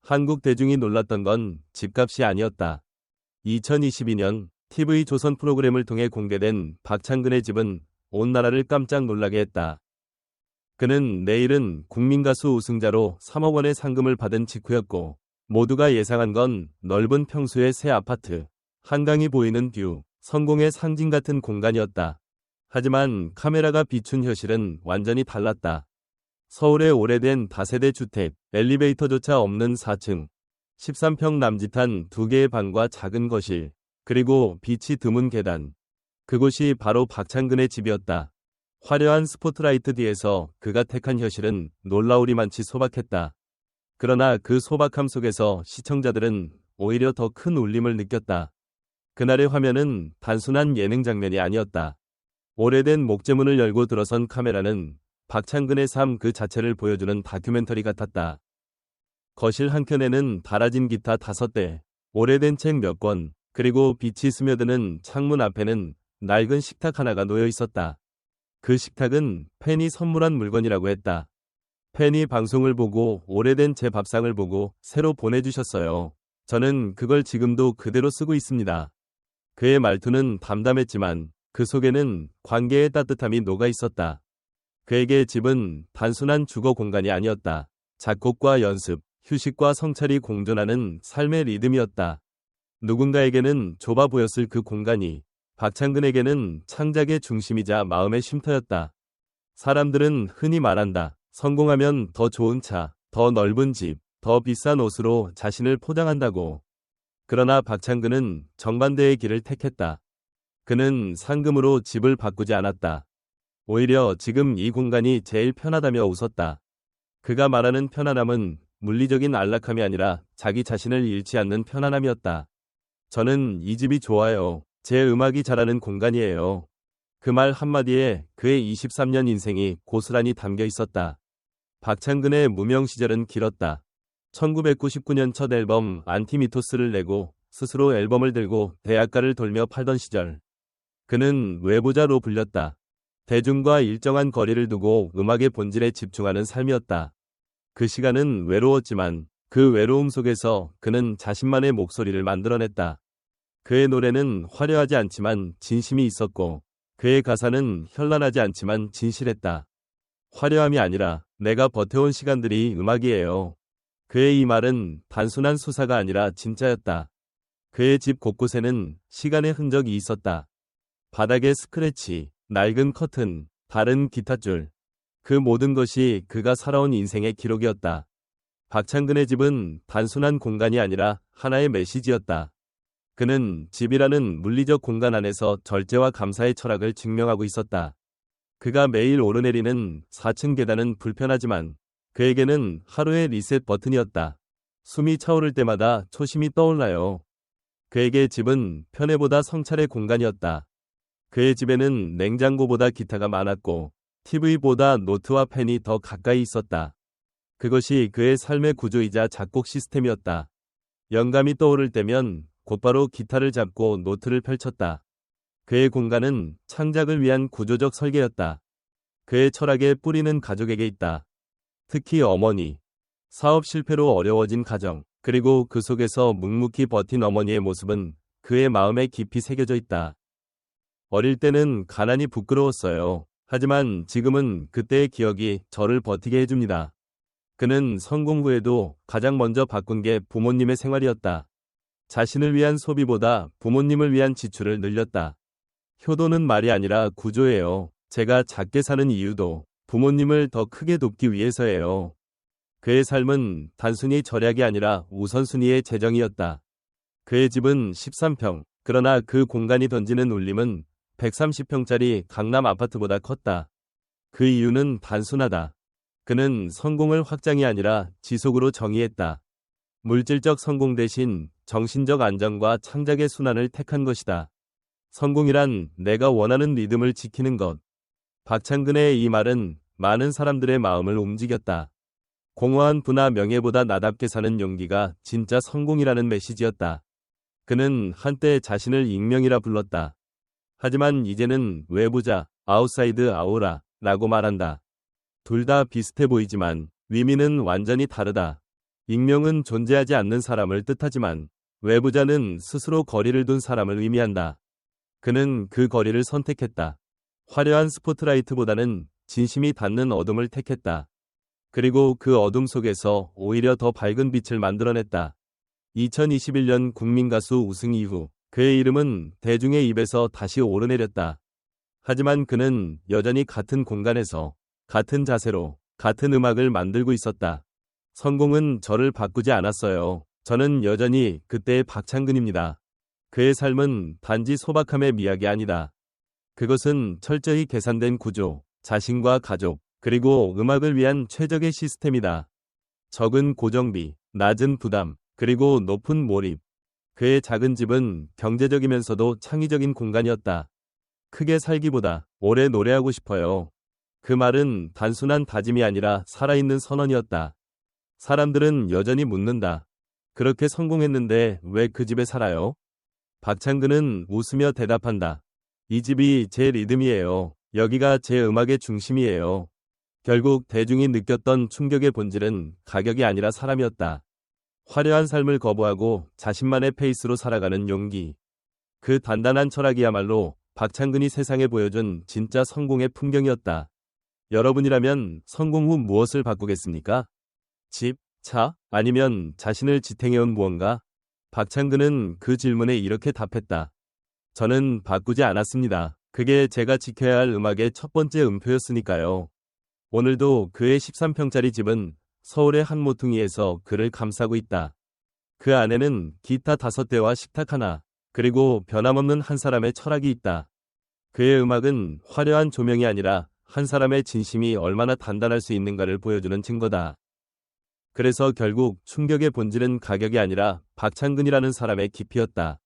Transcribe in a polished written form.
한국 대중이 놀랐던 건 집값이 아니었다. 2022년 TV조선 프로그램을 통해 공개된 박창근의 집은 온 나라를 깜짝 놀라게 했다. 그는 내일은 국민가수 우승자로 3억 원의 상금을 받은 직후였고, 모두가 예상한 건 넓은 평수의 새 아파트, 한강이 보이는 뷰, 성공의 상징 같은 공간이었다. 하지만 카메라가 비춘 현실은 완전히 달랐다. 서울의 오래된 다세대 주택, 엘리베이터조차 없는 4층, 13평 남짓한 2개의 방과 작은 거실, 그리고 빛이 드문 계단. 그곳이 바로 박창근의 집이었다. 화려한 스포트라이트 뒤에서 그가 택한 현실은 놀라우리만치 소박했다. 그러나 그 소박함 속에서 시청자들은 오히려 더 큰 울림을 느꼈다. 그날의 화면은 단순한 예능 장면이 아니었다. 오래된 목재문을 열고 들어선 카메라는 박창근의 삶 그 자체를 보여주는 다큐멘터리 같았다. 거실 한켠에는 달아진 기타 5대, 오래된 책 몇 권, 그리고 빛이 스며드는 창문 앞에는 낡은 식탁 하나가 놓여 있었다. 그 식탁은 팬이 선물한 물건이라고 했다. 팬이 방송을 보고 오래된 제 밥상을 보고 새로 보내주셨어요. 저는 그걸 지금도 그대로 쓰고 있습니다. 그의 말투는 담담했지만 그 속에는 관계의 따뜻함이 녹아 있었다. 그에게 집은 단순한 주거 공간이 아니었다. 작곡과 연습, 휴식과 성찰이 공존하는 삶의 리듬이었다. 누군가에게는 좁아 보였을 그 공간이 박창근에게는 창작의 중심이자 마음의 쉼터였다. 사람들은 흔히 말한다. 성공하면 더 좋은 차, 더 넓은 집, 더 비싼 옷으로 자신을 포장한다고. 그러나 박창근은 정반대의 길을 택했다. 그는 상금으로 집을 바꾸지 않았다. 오히려 지금 이 공간이 제일 편하다며 웃었다. 그가 말하는 편안함은 물리적인 안락함이 아니라 자기 자신을 잃지 않는 편안함이었다. 저는 이 집이 좋아요. 제 음악이 자라는 공간이에요. 그 말 한마디에 그의 23년 인생이 고스란히 담겨 있었다. 박창근의 무명 시절은 길었다. 1999년 첫 앨범 안티미토스를 내고 스스로 앨범을 들고 대학가를 돌며 팔던 시절. 그는 외부자로 불렸다. 대중과 일정한 거리를 두고 음악의 본질에 집중하는 삶이었다. 그 시간은 외로웠지만 그 외로움 속에서 그는 자신만의 목소리를 만들어냈다. 그의 노래는 화려하지 않지만 진심이 있었고 그의 가사는 현란하지 않지만 진실했다. 화려함이 아니라 내가 버텨온 시간들이 음악이에요. 그의 이 말은 단순한 수사가 아니라 진짜였다. 그의 집 곳곳에는 시간의 흔적이 있었다. 바닥에 스크래치, 낡은 커튼, 다른 기타줄. 그 모든 것이 그가 살아온 인생의 기록이었다. 박창근의 집은 단순한 공간이 아니라 하나의 메시지였다. 그는 집이라는 물리적 공간 안에서 절제와 감사의 철학을 증명하고 있었다. 그가 매일 오르내리는 4층 계단은 불편하지만 그에게는 하루의 리셋 버튼이었다. 숨이 차오를 때마다 초심이 떠올라요. 그에게 집은 편애보다 성찰의 공간이었다. 그의 집에는 냉장고보다 기타가 많았고 TV보다 노트와 펜이 더 가까이 있었다. 그것이 그의 삶의 구조이자 작곡 시스템이었다. 영감이 떠오를 때면 곧바로 기타를 잡고 노트를 펼쳤다. 그의 공간은 창작을 위한 구조적 설계였다. 그의 철학의 뿌리는 가족에게 있다. 특히 어머니. 사업 실패로 어려워진 가정, 그리고 그 속에서 묵묵히 버틴 어머니의 모습은 그의 마음에 깊이 새겨져 있다. 어릴 때는 가난이 부끄러웠어요. 하지만 지금은 그때의 기억이 저를 버티게 해줍니다. 그는 성공 후에도 가장 먼저 바꾼 게 부모님의 생활이었다. 자신을 위한 소비보다 부모님을 위한 지출을 늘렸다. 효도는 말이 아니라 구조예요. 제가 작게 사는 이유도 부모님을 더 크게 돕기 위해서예요. 그의 삶은 단순히 절약이 아니라 우선순위의 재정이었다. 그의 집은 13평, 그러나 그 공간이 던지는 울림은 130평짜리 강남 아파트보다 컸다. 그 이유는 단순하다. 그는 성공을 확장이 아니라 지속으로 정의했다. 물질적 성공 대신 정신적 안정과 창작의 순환을 택한 것이다. 성공이란 내가 원하는 리듬을 지키는 것. 박창근의 이 말은 많은 사람들의 마음을 움직였다. 공허한 부나 명예보다 나답게 사는 용기가 진짜 성공이라는 메시지였다. 그는 한때 자신을 익명이라 불렀다. 하지만 이제는 외부자, 아웃사이드 아우라라고 말한다. 둘 다 비슷해 보이지만 의미는 완전히 다르다. 익명은 존재하지 않는 사람을 뜻하지만 외부자는 스스로 거리를 둔 사람을 의미한다. 그는 그 거리를 선택했다. 화려한 스포트라이트보다는 진심이 닿는 어둠을 택했다. 그리고 그 어둠 속에서 오히려 더 밝은 빛을 만들어냈다. 2021년 국민가수 우승 이후 그의 이름은 대중의 입에서 다시 오르내렸다. 하지만 그는 여전히 같은 공간에서 같은 자세로 같은 음악을 만들고 있었다. 성공은 저를 바꾸지 않았어요. 저는 여전히 그때의 박창근입니다. 그의 삶은 단지 소박함의 미학이 아니다. 그것은 철저히 계산된 구조, 자신과 가족, 그리고 음악을 위한 최적의 시스템이다. 적은 고정비, 낮은 부담, 그리고 높은 몰입. 그의 작은 집은 경제적이면서도 창의적인 공간이었다. 크게 살기보다 오래 노래하고 싶어요. 그 말은 단순한 다짐이 아니라 살아있는 선언이었다. 사람들은 여전히 묻는다. 그렇게 성공했는데 왜 그 집에 살아요? 박창근은 웃으며 대답한다. 이 집이 제 리듬이에요. 여기가 제 음악의 중심이에요. 결국 대중이 느꼈던 충격의 본질은 가격이 아니라 사람이었다. 화려한 삶을 거부하고 자신만의 페이스로 살아가는 용기. 그 단단한 철학이야말로 박창근이 세상에 보여준 진짜 성공의 풍경이었다. 여러분이라면 성공 후 무엇을 바꾸겠습니까? 집, 차, 아니면 자신을 지탱해온 무언가? 박창근은 그 질문에 이렇게 답했다. 저는 바꾸지 않았습니다. 그게 제가 지켜야 할 음악의 첫 번째 음표였으니까요. 오늘도 그의 13평짜리 집은 서울의 한 모퉁이에서 그를 감싸고 있다. 그 안에는 기타 5대와 식탁 하나, 그리고 변함없는 한 사람의 철학이 있다. 그의 음악은 화려한 조명이 아니라 한 사람의 진심이 얼마나 단단할 수 있는가를 보여주는 증거다. 그래서 결국 충격의 본질은 가격이 아니라 박창근이라는 사람의 깊이였다.